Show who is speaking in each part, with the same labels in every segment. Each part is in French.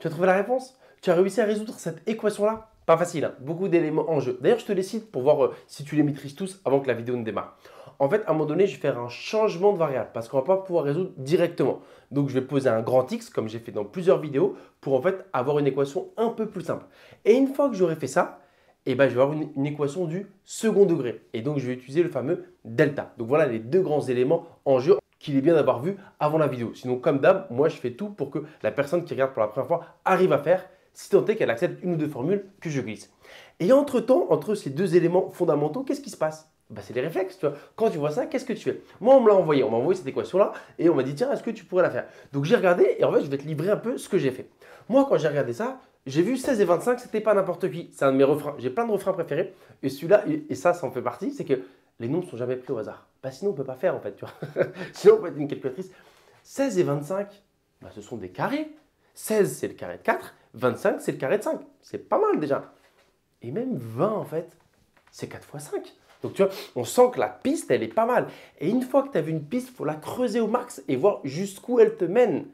Speaker 1: Tu as trouvé la réponse? Tu as réussi à résoudre cette équation-là? Pas facile, hein, beaucoup d'éléments en jeu. D'ailleurs, je te les cite pour voir si tu les maîtrises tous avant que la vidéo ne démarre. En fait, à un moment donné, je vais faire un changement de variable parce qu'on ne va pas pouvoir résoudre directement. Donc, je vais poser un grand X, comme j'ai fait dans plusieurs vidéos, pour en fait avoir une équation un peu plus simple. Et une fois que j'aurai fait ça, eh ben, je vais avoir une équation du second degré. Et donc, je vais utiliser le fameux delta. Donc, voilà les deux grands éléments en jeu qu'il est bien d'avoir vu avant la vidéo. Sinon, comme d'hab, moi, je fais tout pour que la personne qui regarde pour la première fois arrive à faire, si tant est qu'elle accepte une ou deux formules que je glisse. Et entre-temps, entre ces deux éléments fondamentaux, qu'est-ce qui se passe? Bah, c'est les réflexes. Tu vois. Quand tu vois ça, qu'est-ce que tu fais? Moi, on me l'a envoyé. On m'a envoyé cette équation-là et on m'a dit, tiens, est-ce que tu pourrais la faire? Donc, j'ai regardé et en fait, je vais te livrer un peu ce que j'ai fait. Moi, quand j'ai regardé ça, j'ai vu 16 et 25, c'était pas n'importe qui. C'est un de mes refrains. J'ai plein de refrains préférés. Et celui-là, et ça en fait partie, c'est que les nombres ne sont jamais pris au hasard. Bah, sinon, on ne peut pas faire en fait. Tu vois. Sinon, on peut être une calculatrice. 16 et 25, bah, ce sont des carrés. 16, c'est le carré de 4. 25, c'est le carré de 5. C'est pas mal déjà. Et même 20, en fait, c'est 4 fois 5. Donc, tu vois, on sent que la piste, elle est pas mal. Et une fois que tu as vu une piste, il faut la creuser au max et voir jusqu'où elle te mène.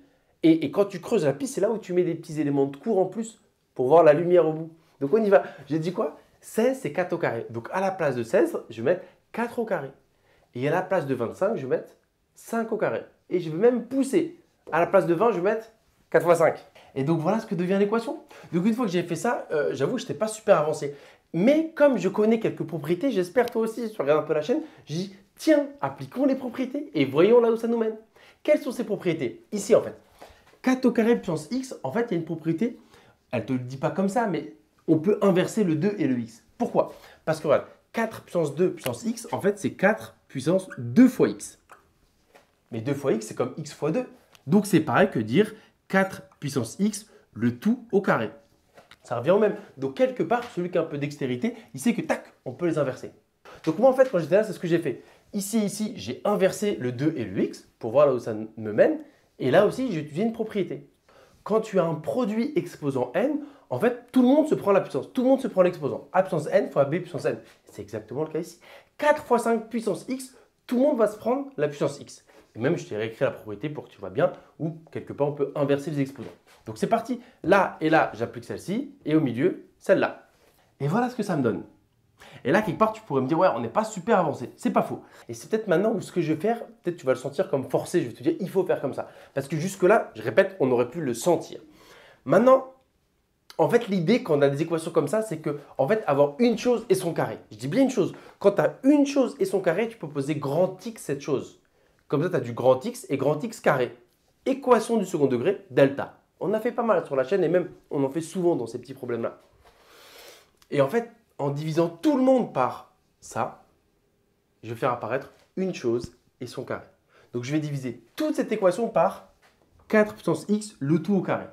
Speaker 1: Et quand tu creuses la piste, c'est là où tu mets des petits éléments de cours en plus pour voir la lumière au bout. Donc, on y va. J'ai dit quoi? 16, c'est 4 au carré. Donc, à la place de 16, je vais mettre 4 au carré. Et à la place de 25, je vais mettre 5 au carré. Et je vais même pousser. À la place de 20, je vais mettre 4 fois 5. Et donc, voilà ce que devient l'équation. Donc, une fois que j'ai fait ça, j'avoue que je n'étais pas super avancé. Mais comme je connais quelques propriétés, j'espère toi aussi, si tu regardes un peu la chaîne, je dis, tiens, appliquons les propriétés et voyons là où ça nous mène. Quelles sont ces propriétés? Ici, en fait, 4 au carré puissance x, en fait, il y a une propriété, elle ne te le dit pas comme ça, mais on peut inverser le 2 et le x. Pourquoi? Parce que regarde, 4 puissance 2 puissance x, en fait, c'est 4 puissance 2 fois x. Mais 2 fois x, c'est comme x fois 2. Donc, c'est pareil que dire 4 puissance x, le tout au carré. Ça revient au même. Donc, quelque part, celui qui a un peu dextérité, il sait que tac, on peut les inverser. Donc, moi, en fait, quand j'étais là, c'est ce que j'ai fait. Ici, j'ai inversé le 2 et le x pour voir là où ça me mène. Et là aussi, j'ai utilisé une propriété. Quand tu as un produit exposant n, en fait, tout le monde se prend la puissance. Tout le monde se prend l'exposant. A puissance n fois b puissance n. C'est exactement le cas ici. 4 fois 5 puissance x, tout le monde va se prendre la puissance x. Et même, je t'ai réécrit la propriété pour que tu vois bien où, quelque part, on peut inverser les exposants. Donc, c'est parti. Là et là, j'applique celle-ci. Et au milieu, celle-là. Et voilà ce que ça me donne. Et là, quelque part, tu pourrais me dire, ouais, on n'est pas super avancé. C'est pas faux. Et c'est peut-être maintenant où ce que je vais faire, peut-être tu vas le sentir comme forcé. Je vais te dire, il faut faire comme ça. Parce que jusque-là, je répète, on aurait pu le sentir. Maintenant, en fait, l'idée quand on a des équations comme ça, c'est que, en fait, avoir une chose et son carré. Je dis bien une chose. Quand tu as une chose et son carré, tu peux poser grand X cette chose. Comme ça, tu as du grand X et grand X carré. Équation du second degré, delta. On a fait pas mal sur la chaîne et même, on en fait souvent dans ces petits problèmes-là. Et en fait, en divisant tout le monde par ça, je vais faire apparaître une chose et son carré. Donc, je vais diviser toute cette équation par 4 puissance x, le tout au carré.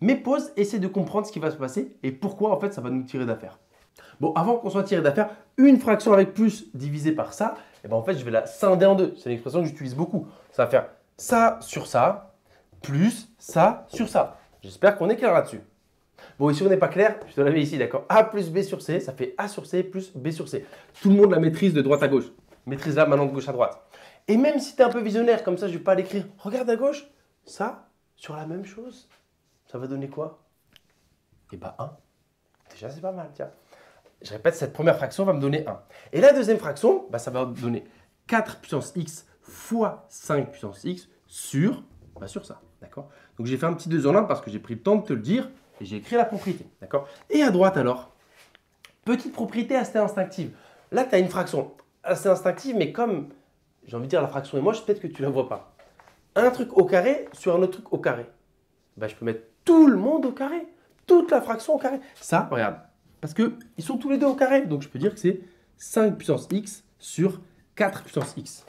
Speaker 1: Mais pause, essaie de comprendre ce qui va se passer et pourquoi en fait ça va nous tirer d'affaire. Bon, avant qu'on soit tiré d'affaire, une fraction avec plus divisée par ça, et ben en fait je vais la scinder en deux. C'est une expression que j'utilise beaucoup. Ça va faire ça sur ça, plus ça sur ça. J'espère qu'on est clair là-dessus. Bon, et si on n'est pas clair, je te l'avais ici, d'accord? A plus B sur C, ça fait A sur C plus B sur C. Tout le monde la maîtrise de droite à gauche. Maîtrise-la maintenant de gauche à droite. Et même si tu es un peu visionnaire, comme ça, je ne vais pas l'écrire. Regarde à gauche, ça, sur la même chose, ça va donner quoi? Eh bien 1. Déjà, c'est pas mal, tiens. Je répète, cette première fraction va me donner 1. Et la deuxième fraction, bah, ça va me donner 4 puissance x fois 5 puissance x sur ça, d'accord? Donc, j'ai fait un petit 2 en 1 parce que j'ai pris le temps de te le dire et j'ai écrit la propriété, d'accord? Et à droite, alors, petite propriété assez instinctive. Là, tu as une fraction assez instinctive, mais comme, j'ai envie de dire, la fraction est moche, peut-être que tu ne la vois pas. Un truc au carré sur un autre truc au carré. Bah, je peux mettre tout le monde au carré. Toute la fraction au carré. Ça, regarde. Parce qu'ils sont tous les deux au carré. Donc, je peux dire que c'est 5 puissance x sur 4 puissance x.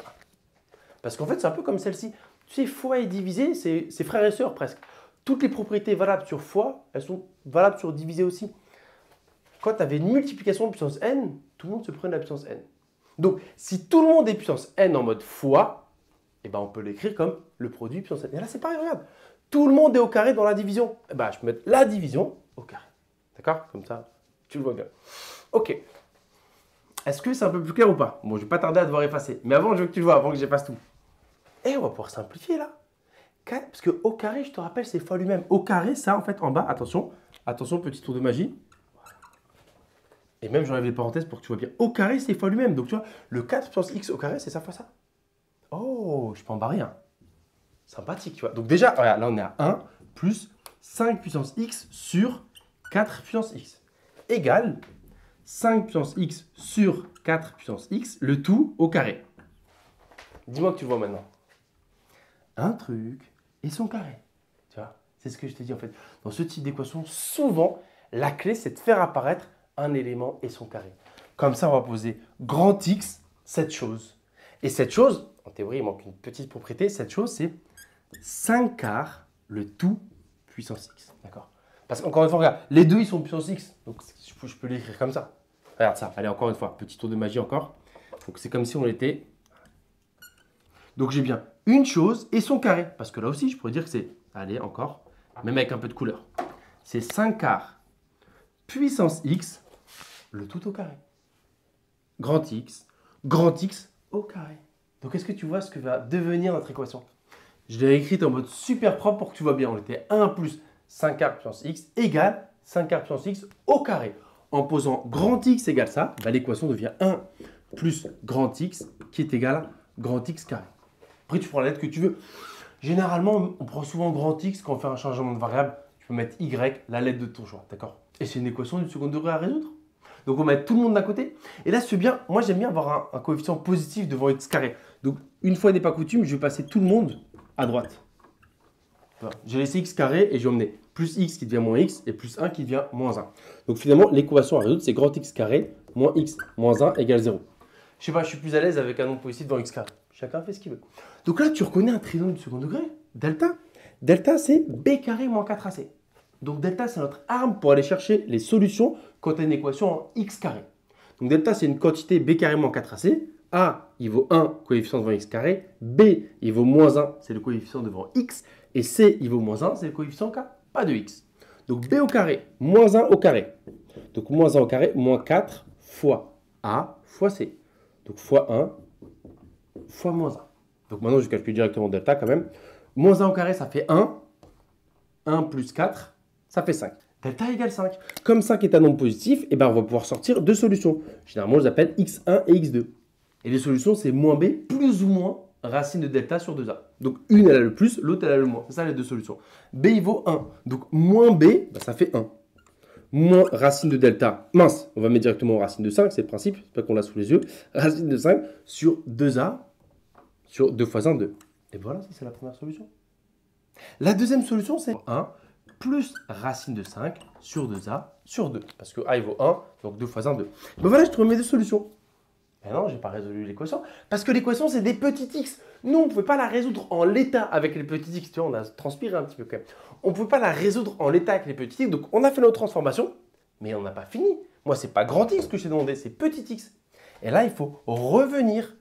Speaker 1: Parce qu'en fait, c'est un peu comme celle-ci. Tu sais, fois et divisé, c'est frères et sœurs presque. Toutes les propriétés valables sur fois, elles sont valables sur divisé aussi. Quand tu avais une multiplication de puissance n, tout le monde se prenait la puissance n. Donc, si tout le monde est puissance n en mode fois, eh ben, on peut l'écrire comme le produit puissance n. Et là, c'est pareil, regarde. Tout le monde est au carré dans la division. Eh ben, je peux mettre la division au carré. D'accord? Comme ça, tu le vois bien. Ok. Est-ce que c'est un peu plus clair ou pas? Bon, je ne vais pas tarder à devoir effacer. Mais avant, je veux que tu le vois, avant que j'efface tout. Et on va pouvoir simplifier là. Parce que au carré, je te rappelle, c'est fois lui-même. Au carré, ça, en fait, en bas, attention, attention, petit tour de magie. Et même, j'enlève les parenthèses pour que tu vois bien. Au carré, c'est fois lui-même. Donc, tu vois, le 4 puissance x au carré, c'est ça fois ça. Oh, je peux en barrer un. Sympathique, tu vois. Donc, déjà, regarde, là, on est à 1 plus 5 puissance x sur 4 puissance x égale 5 puissance x sur 4 puissance x, le tout au carré. Dis-moi que tu le vois maintenant. Un truc et son carré. Tu vois, c'est ce que je t'ai dit en fait. Dans ce type d'équation, souvent, la clé, c'est de faire apparaître un élément et son carré. Comme ça, on va poser grand X, cette chose. Et cette chose, en théorie, il manque une petite propriété. Cette chose, c'est 5 quarts le tout puissance X. D'accord? Parce qu'encore une fois, regarde, les deux, ils sont puissance X. Donc, je peux l'écrire comme ça. Regarde ça. Allez, encore une fois, petit tour de magie encore. Donc, c'est comme si on était... Donc, j'ai bien une chose et son carré. Parce que là aussi, je pourrais dire que c'est... Allez, encore. Même avec un peu de couleur. C'est 5 quarts puissance X, le tout au carré. Grand X au carré. Donc, est-ce que tu vois ce que va devenir notre équation? Je l'ai écrite en mode super propre pour que tu vois bien. On était 1 plus 5 quarts puissance X égale 5 quarts puissance X au carré. En posant grand X égale ça, bah, l'équation devient 1 plus grand X qui est égal à grand X carré. Après, tu prends la lettre que tu veux. Généralement, on prend souvent grand X quand on fait un changement de variable. Tu peux mettre Y, la lettre de ton choix, d'accord? Et c'est une équation du second degré à résoudre. Donc, on va mettre tout le monde d'un côté. Et là, c'est bien. Moi, j'aime bien avoir un coefficient positif devant X carré. Donc, une fois n'est pas coutume, je vais passer tout le monde à droite. Voilà. J'ai laissé X carré et je vais emmener plus X qui devient moins X et plus 1 qui devient moins 1. Donc, finalement, l'équation à résoudre, c'est grand X carré moins X moins 1 égale 0. Je sais pas, je suis plus à l'aise avec un nombre positif devant X carré. Chacun fait ce qu'il veut. Donc là, tu reconnais un trinôme du second degré, delta. Delta, c'est B carré moins 4AC. Donc delta, c'est notre arme pour aller chercher les solutions quand tu as une équation en X carré. Donc delta, c'est une quantité B carré moins 4AC. A, il vaut 1, coefficient devant X carré. B, il vaut moins 1, c'est le coefficient devant X. Et C, il vaut moins 1, c'est le coefficient K, pas de X. Donc B au carré, moins 1 au carré. Donc moins 1 au carré, moins 4 fois A fois C. Donc fois 1 fois moins 1. Donc maintenant, je calcule directement delta quand même. Moins 1 au carré, ça fait 1. 1 plus 4, ça fait 5. Delta égale 5. Comme 5 est un nombre positif, eh ben, on va pouvoir sortir deux solutions. Généralement, je les appelle x1 et x2. Et les solutions, c'est moins b plus ou moins racine de delta sur 2a. Donc une, elle a le plus, l'autre, elle a le moins. C'est ça les deux solutions. B, il vaut 1. Donc moins b, ben, ça fait 1. Moins racine de delta, mince, on va mettre directement racine de 5, c'est le principe, c'est pas qu'on l'a sous les yeux. Racine de 5 sur 2a, sur 2 fois 1, 2. Et voilà, ça c'est la première solution. La deuxième solution, c'est 1 plus racine de 5 sur 2a sur 2. Parce que a, il vaut 1, donc 2 fois 1, 2. Ben voilà, je trouve mes deux solutions. Mais non, je n'ai pas résolu l'équation. Parce que l'équation, c'est des petits x. Nous, on ne pouvait pas la résoudre en l'état avec les petits x. Tu vois, on a transpiré un petit peu quand même. On ne pouvait pas la résoudre en l'état avec les petits x. Donc, on a fait notre transformation, mais on n'a pas fini. Moi, ce n'est pas grand x que je t'ai demandé, c'est petit x. Et là, il faut revenir.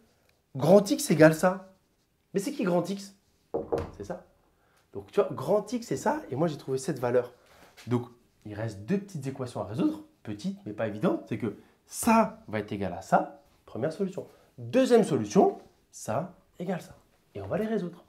Speaker 1: Grand x égale ça. Mais c'est qui grand x? C'est ça. Donc, tu vois, grand x, c'est ça. Et moi, j'ai trouvé cette valeur. Donc, il reste deux petites équations à résoudre. Petites, mais pas évidentes. C'est que ça va être égal à ça. Première solution. Deuxième solution, ça égale ça. Et on va les résoudre.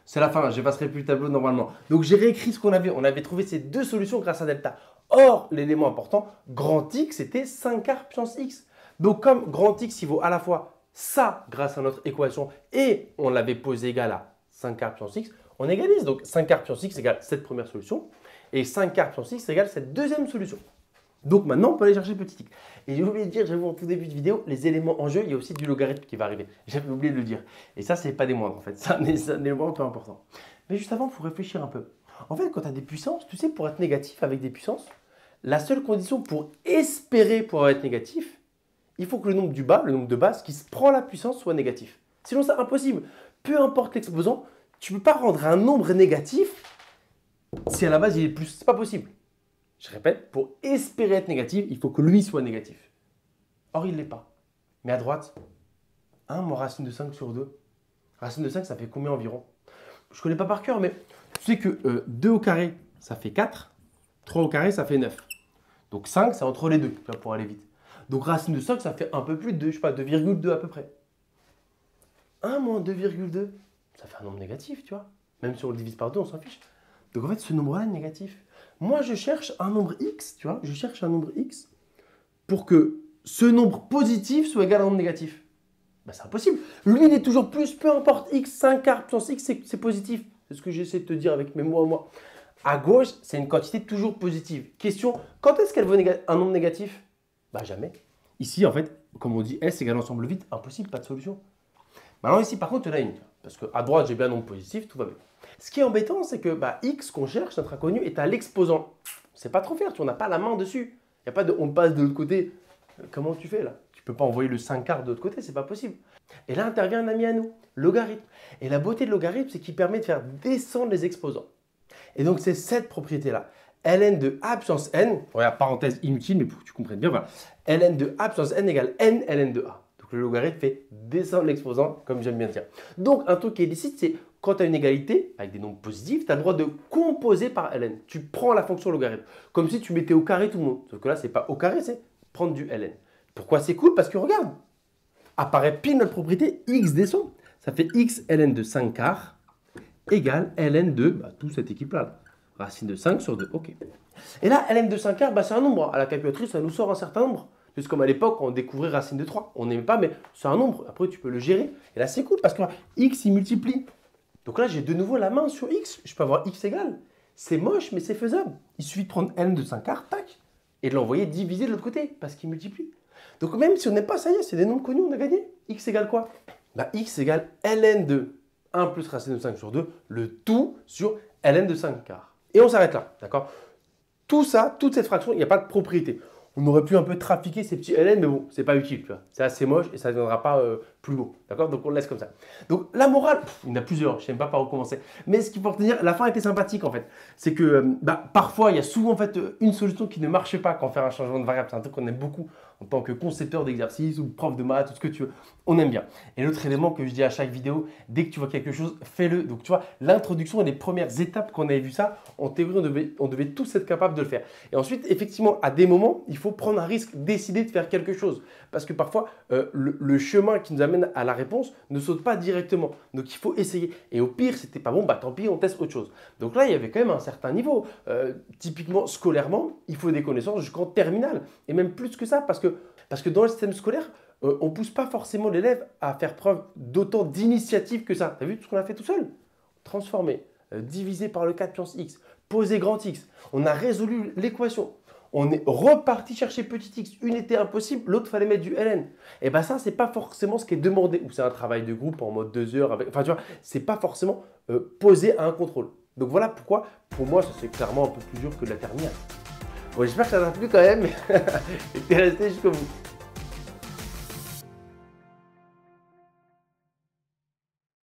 Speaker 1: C'est la fin, je n'effacerai plus le tableau normalement. Donc j'ai réécrit ce qu'on avait. On avait trouvé ces deux solutions grâce à delta. Or, l'élément important, grand X, c'était 5 quarts puissance X. Donc comme grand X, il vaut à la fois ça grâce à notre équation et on l'avait posé égal à 5 quarts puissance X, on égalise. Donc 5 quarts puissance X égale cette première solution et 5 quarts puissance X égale cette deuxième solution. Donc maintenant, on peut aller chercher petit x. Et j'ai oublié de dire, j'avoue en tout début de vidéo, les éléments en jeu, il y a aussi du logarithme qui va arriver. J'avais oublié de le dire. Et ça, ce n'est pas des moindres en fait. C'est un élément un peu important. Mais juste avant, il faut réfléchir un peu. En fait, quand tu as des puissances, tu sais, pour être négatif avec des puissances, la seule condition pour espérer pouvoir être négatif, il faut que le nombre du bas, le nombre de base qui se prend la puissance, soit négatif. Sinon, c'est impossible. Peu importe l'exposant, tu ne peux pas rendre un nombre négatif si à la base il est plus. Ce n'est pas possible. Je répète, pour espérer être négatif, il faut que lui soit négatif. Or, il ne l'est pas. Mais à droite, 1 moins racine de 5 sur 2. Racine de 5, ça fait combien environ? Je ne connais pas par cœur, mais tu sais que 2 au carré, ça fait 4. 3 au carré, ça fait 9. Donc 5, c'est entre les deux, pour aller vite. Donc racine de 5, ça fait un peu plus de 2, je sais pas, 2,2 à peu près. 1 moins 2,2, ça fait un nombre négatif, tu vois. Même si on le divise par 2, on s'en fiche. Donc en fait, ce nombre-là est négatif. Moi, je cherche un nombre x, tu vois, je cherche un nombre x pour que ce nombre positif soit égal à un nombre négatif. Ben, c'est impossible. Lui, il est toujours plus, peu importe x, 5 quarts puissance x, c'est positif. C'est ce que j'essaie de te dire avec mes mots à moi. À gauche, c'est une quantité toujours positive. Question, quand est-ce qu'elle vaut un nombre négatif? Bah jamais. Ici, en fait, comme on dit S égale ensemble vide, impossible, pas de solution. Maintenant ici, par contre, tu en as une. Parce qu'à droite, j'ai bien un nombre positif, tout va bien. Ce qui est embêtant, c'est que x qu'on cherche, notre inconnu, est à l'exposant. C'est pas trop faire, tu n'as pas la main dessus. Il y a pas de, on passe de l'autre côté. Comment tu fais là? Tu peux pas envoyer le 5 quarts de l'autre côté, c'est pas possible. Et là intervient un ami à nous, logarithme. Et la beauté de logarithme, c'est qu'il permet de faire descendre les exposants. Et donc, c'est cette propriété-là. ln de a puissance n, regarde, parenthèse inutile, mais pour que tu comprennes bien, voilà. ln de a puissance n égale n ln de a. Donc, le logarithme fait descendre l'exposant, comme j'aime bien dire. Donc, un truc qui est licite, c'est quand tu as une égalité, avec des nombres positifs, tu as le droit de composer par ln. Tu prends la fonction logarithme, comme si tu mettais au carré tout le monde. Sauf que là, ce n'est pas au carré, c'est prendre du ln. Pourquoi c'est cool? Parce que regarde, apparaît pile notre propriété, x descend. Ça fait x ln de 5 quarts égale ln de toute cette équipe-là. Racine de 5 sur 2, ok. Et là, ln de 5 quarts, c'est un nombre. À la calculatrice, ça nous sort un certain nombre. Juste comme à l'époque, on découvrait racine de 3. On n'aimait pas, mais c'est un nombre. Après, tu peux le gérer. Et là, c'est cool parce que x, il multiplie. Donc là, j'ai de nouveau la main sur x. Je peux avoir x égale. C'est moche, mais c'est faisable. Il suffit de prendre ln de 5 quarts, tac, et de l'envoyer diviser de l'autre côté parce qu'il multiplie. Donc même si on n'aime pas, ça y est, c'est des nombres connus, on a gagné. X égale quoi? X égale ln de 1 plus racine de 5 sur 2, le tout sur ln de 5 quarts. Et on s'arrête là, d'accord? Tout ça, toute cette fraction, il n'y a pas de propriété. On aurait pu un peu trafiquer ces petits ln, mais bon, c'est pas utile, tu vois. C'est assez moche et ça ne deviendra pas plus beau, d'accord? Donc on le laisse comme ça. Donc la morale, il y en a plusieurs, je ne sais même pas par où commencer. Mais ce qu'il faut retenir, la fin était sympathique en fait. C'est que parfois, il y a souvent en fait une solution qui ne marche pas quand on fait un changement de variable. C'est un truc qu'on aime beaucoup en tant que concepteur d'exercice ou prof de maths, tout ce que tu veux. On aime bien. Et l'autre élément que je dis à chaque vidéo, dès que tu vois quelque chose, fais-le. Donc tu vois, l'introduction et les premières étapes qu'on avait vu ça, en théorie, on devait tous être capable de le faire. Et ensuite, effectivement, à des moments, il faut prendre un risque, décider de faire quelque chose. Parce que parfois, le chemin qui nous amène à la réponse ne saute pas directement. Donc il faut essayer. Et au pire, c'était pas bon, tant pis, on teste autre chose. Donc là, il y avait quand même un certain niveau. Typiquement, scolairement, il faut des connaissances jusqu'en terminale. Et même plus que ça, parce que dans le système scolaire, on ne pousse pas forcément l'élève à faire preuve d'autant d'initiative que ça. Tu as vu tout ce qu'on a fait tout seul? Transformer, diviser par le 4 puissance x, poser grand X. On a résolu l'équation. On est reparti chercher petit x. Une était impossible, l'autre fallait mettre du ln. Et bien ça, c'est pas forcément ce qui est demandé. Ou c'est un travail de groupe en mode 2 heures. Enfin, tu vois, c'est pas forcément posé à un contrôle. Donc voilà pourquoi, pour moi, ça c'est clairement un peu plus dur que de la terminale. Bon, j'espère que ça t'a plu quand même et que tu es resté jusqu'au bout.